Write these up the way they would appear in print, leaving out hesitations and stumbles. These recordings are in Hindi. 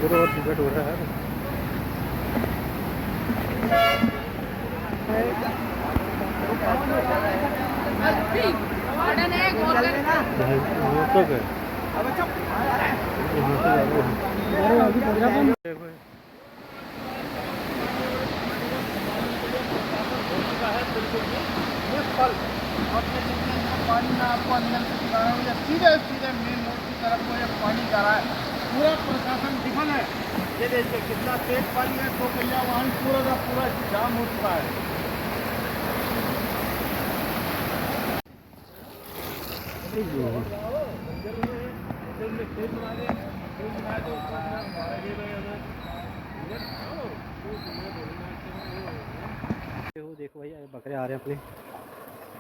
मेरे को तो और टिकट हो रहा है। पानी में आपको अंदर से दिखा रहा हूँ, या सीधे सीधे मेन रोड की तरफ को ये पानी जा रहा है। पूरा प्रशासन विफल है। ये देखिए कितना तेज पानी है, तो पहिया वाहन पूरा का पूरा जाम हो चुका है। देखो भाई बकरे आ रहे हैं अपने।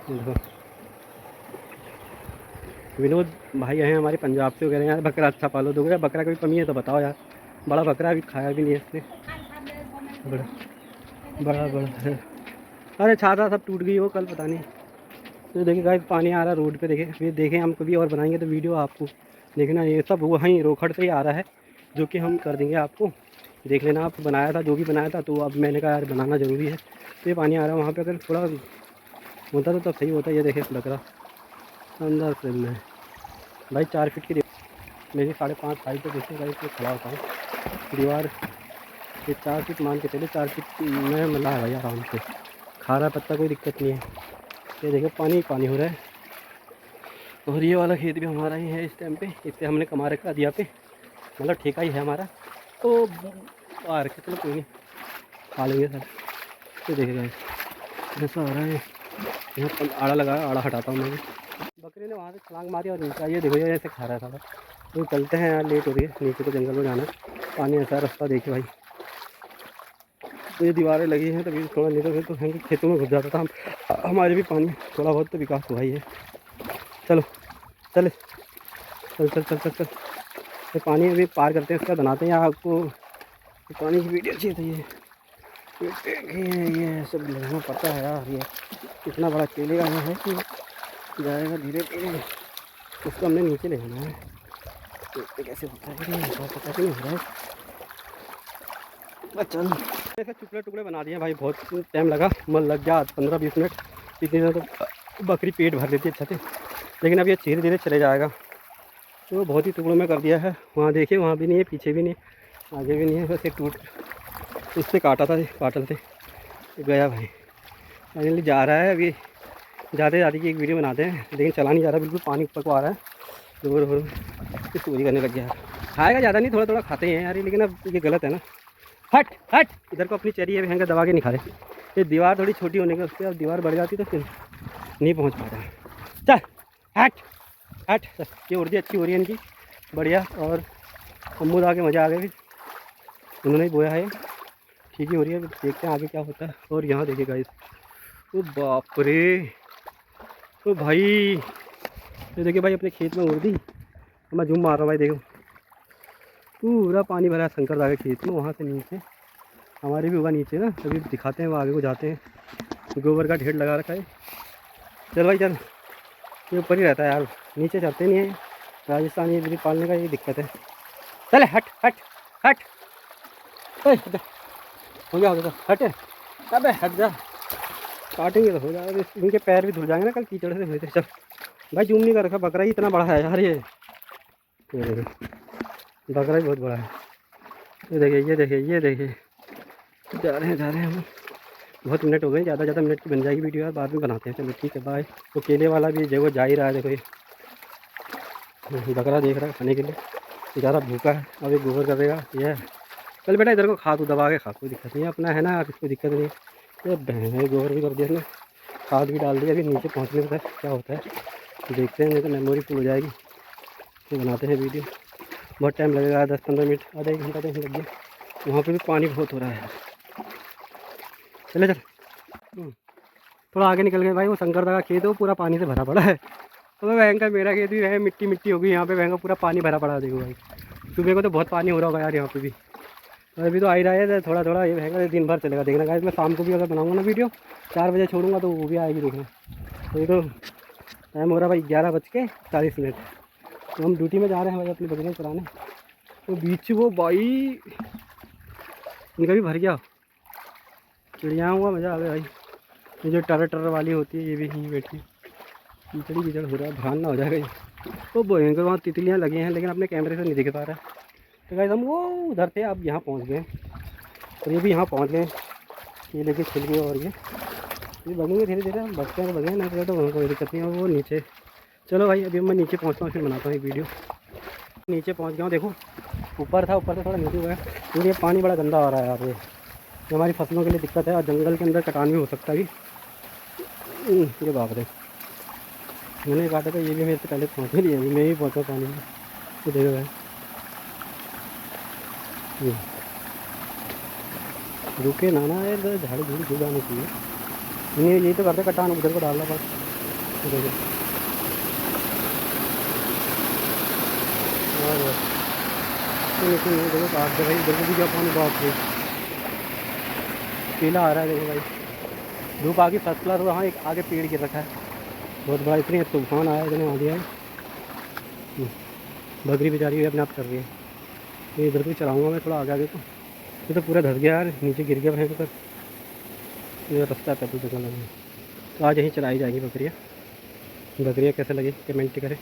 देखो विनोद भाई हैं हमारे पंजाब से, वगैरह यार बकरा अच्छा पालो दोगे, बकरा कोई कमी है तो बताओ यार। बड़ा बकरा अभी खाया भी नहीं है इसने। बड़ा बड़ा बड़ा है। अरे छाता सब टूट गई वो कल, पता नहीं। तो देखिए गाइस पानी आ रहा है रोड पे, देखें फिर देखें हम कभी और बनाएंगे तो वीडियो आपको देखना। ये सब वहीं रोखड़ से ही आ रहा है, जो कि हम कर देंगे आपको, देख लेना। आप बनाया था जो भी बनाया था, तो अब मैंने कहा यार बनाना ज़रूरी है। तो ये पानी आ रहा है वहाँ पे, अगर थोड़ा होता तो तब सही होता। ये देखे बकरा अंदर फ्रेम में भाई 4 फीट की मेरी 5.5 हाइट है। देखिए भाई खड़ा होता हूँ दीवार, ये 4 फीट मान के चले, 4 फीट में मिला है भाई आराम से। खा रहा पत्ता, कोई दिक्कत नहीं है। ये देखो पानी ही पानी हो रहा है। और ये वाला खेत भी हमारा ही है इस टाइम पे, इससे हमने कमा रखा दिया पे, मतलब ठेका ही है हमारा। तो आ रखे, चलो कोई नहीं, खा लेंगे सर। तो देखेगा ऐसा हो रहा है। यहाँ पर आड़ा लगा है, आड़ा हटाता हूँ मैं भी। बकरी ने वहाँ से छलांग मारी और नीचे, ये देखो ये ऐसे खा रहा है सारा। तो चलते हैं यार, लेट हो रही है, नीचे तो जंगल में जाना है। पानी ऐसा रास्ता देखिए भाई, तो ये दीवारें लगी हैं, तभी थोड़ा निकल गए तो हम खेतों में घुस जाता था हम। हमारे भी पानी थोड़ा बहुत तो विकास हुआ ही है। चलो चले, चल चल चल चल चल। ये पानी अभी पार करते हैं, इसका बनाते हैं आपको पानी की वीडियो चाहिए थी। ये सब लेना पड़ता है यार, ये इतना बड़ा चलेगा नहीं है कि जाएगा धीरे धीरे। उसको हमने नीचे ले जाना है, देखते कैसे होता है, पता नहीं हो रहा है। चल ऐसे टुकड़े टुकड़े बना दिए भाई, बहुत टाइम लगा, मन लग गया 15-20 मिनट। इतनी देर तो बकरी पेट भर लेती है अच्छा से, लेकिन अब ये धीरे धीरे चले जाएगा। तो बहुत ही टुकड़ों में कर दिया है। वहाँ देखिए, वहाँ भी नहीं है, पीछे भी नहीं, आगे भी नहीं है, बस एक टूट इससे काटा था, पाटल से गया भाई। फाइनली जा रहा है। अभी जाते जाते की एक वीडियो बनाते हैं, लेकिन चला नहीं जा रहा, बिल्कुल पानी ऊपर को आ रहा है, जोर जोर चोरी करने लग गया है। खाएगा ज़्यादा नहीं, थोड़ा थोड़ा खाते हैं यार, लेकिन अब ये गलत है ना। हट हट, इधर को अपनी चरी है भयंकर दबा के नहीं खा रहे। ये दीवार थोड़ी छोटी होने के उससे, अब दीवार बढ़ जाती तो फिर नहीं पहुंच पाता है। चल हट हट, ये उर्दी अच्छी हो रही है इनकी, बढ़िया। और अमूद आके मज़ा आ गया, फिर उन्होंने ही बोया है, ठीक ही हो रही है। देखते हैं आगे क्या होता है। और यहाँ देखिए गाइस, ओ बाप रे, ओ भाई ये देखिए भाई अपने खेत में उर्दी, मैं जूम मार रहा हूँ भाई, देखो पूरा पानी भरा है शंकर के खेत में। वहाँ से नीचे हमारे भी होगा नीचे ना, तभी दिखाते हैं, वो आगे को जाते हैं। गोबर का ढेर लगा रखा है। चल भाई चल, ये ऊपर ही रहता है यार, नीचे चलते नहीं है। राजस्थान ये भी पालने का ये दिक्कत है। चले हट हट हट, हो गया हो गया, हट। अबे हट जा, काटेंगे तो हो जाएगा, इनके पैर भी धुल जाएंगे ना, कल कीचड़ से हुए थे। चल भाई जूम नहीं कर रखा, बकरा ही इतना बड़ा है यार ये देखो, बकरा ही बहुत बड़ा है। ये देखिए ये देखिए ये देखिए, जा रहे हैं हम। बहुत मिनट हो गए, ज़्यादा मिनट की बन जाएगी वीडियो यार, बाद में बनाते हैं। चलो ठीक है बाय। तो केले वाला भी जो जा ही रहा है, देखो ये बकरा देख रहा है खाने के लिए, ज़्यादा भूखा है। अब ये गोबर कर देगा ये। चल बेटा इधर को खा, तू दबा के खा, कोई दिक्कत नहीं है, अपना है ना, कोई दिक्कत नहीं है। ये बहन गोबर भी कर दिया इसने, खाद भी डाल दिया। अभी नीचे पहुँचने तक क्या होता है देखते हैं, नहीं तो मेमोरी फुल हो जाएगी। तो बनाते हैं वीडियो, बहुत टाइम लगेगा, 10-15 मिनट, आधा 1 घंटा तो लग गया। वहाँ पे भी पानी बहुत हो रहा है। चले चल, थोड़ा आगे निकल गए भाई, वो शंकर दा का खेत है, वो पूरा पानी से भरा पड़ा है। तो भयंकर मेरा खेत भी है, मिट्टी मिट्टी हो गई यहाँ पे, भयंकर पूरा पानी भरा पड़ा है। देखो भाई सुबह को तो बहुत पानी हो रहा होगा यार यहाँ पे भी, और अभी तो आ ही रहा है थोड़ा थोड़ा। ये भयंकर दिन भर चलेगा, देखना गाइस। मैं शाम को भी अगर बनाऊँगा ना वीडियो, 4 बजे छोड़ूंगा तो वो भी आएगी, देखना। तो ये तो टाइम हो रहा है भाई 11:40 तो हम ड्यूटी में जा रहे हैं भाई अपनी बकरियाँ चलाने। वो बीच वो भाई इनका भी भर गया। चिड़ियाँ हुआ मज़ा आ गया भाई। ये जो टर टर वाली होती है ये भी यहीं बैठी है। कीचड़ी कीचड़ हो रहा है, भान ना हो जाएगा ये। तो भयंकर वहाँ तितलियाँ लगी हैं लेकिन अपने कैमरे से नहीं दिख पा रहा है। तो गाइस हम वो उधर थे, अब यहाँ पहुँच गए और ये भी यहाँ पहुँच गए। ये लेके छिल गए और ये बनेंगे धीरे धीरे, हम बचते हैं बगें, नहीं तो कोई दिक्कत नहीं है। वो नीचे चलो भाई, अभी मैं नीचे पहुँचता हूँ फिर बनाता हूँ एक वीडियो। नीचे पहुँच गया हूँ, देखो ऊपर था, ऊपर से थोड़ा नीचे हुआ है क्योंकि ये पानी बड़ा गंदा आ रहा है यहाँ पे। ये हमारी फसलों के लिए दिक्कत है और जंगल के अंदर कटान भी हो सकता है अभी। ये बात है, मैंने कहा था ये भी मेरे से पहले पहुँच ही नहीं है, मैं ही पहुँचा पानी में। तो देखो भाई रुके ना है, इधर झाड़ी झूड़ी झूल आनी चाहिए। नहीं यही तो करते, कटान उधर को डालना पड़ा। देखो लेकिन देखो काट दे भाई, इधर को भी क्या पानी बाप रे पीला आ रहा है। देखो भाई धूप आगे फर्स्ट क्लास, वहाँ एक आगे पेड़ गिर रखा है बहुत बड़ा, इतनी तूफान आया इतने आ दिया है। बकरी बेचारी भी अपने आप कर रही है। ये इधर भी चलाऊँगा मैं थोड़ा आगे आगे को। ये तो पूरा धस गया यार, नीचे गिर गया भयंकर। ये रास्ता पे तो जगह लगे, तो आज यहीं चलाई जाएंगी बकरियाँ। बकरियाँ कैसे लगी कमेंट करें।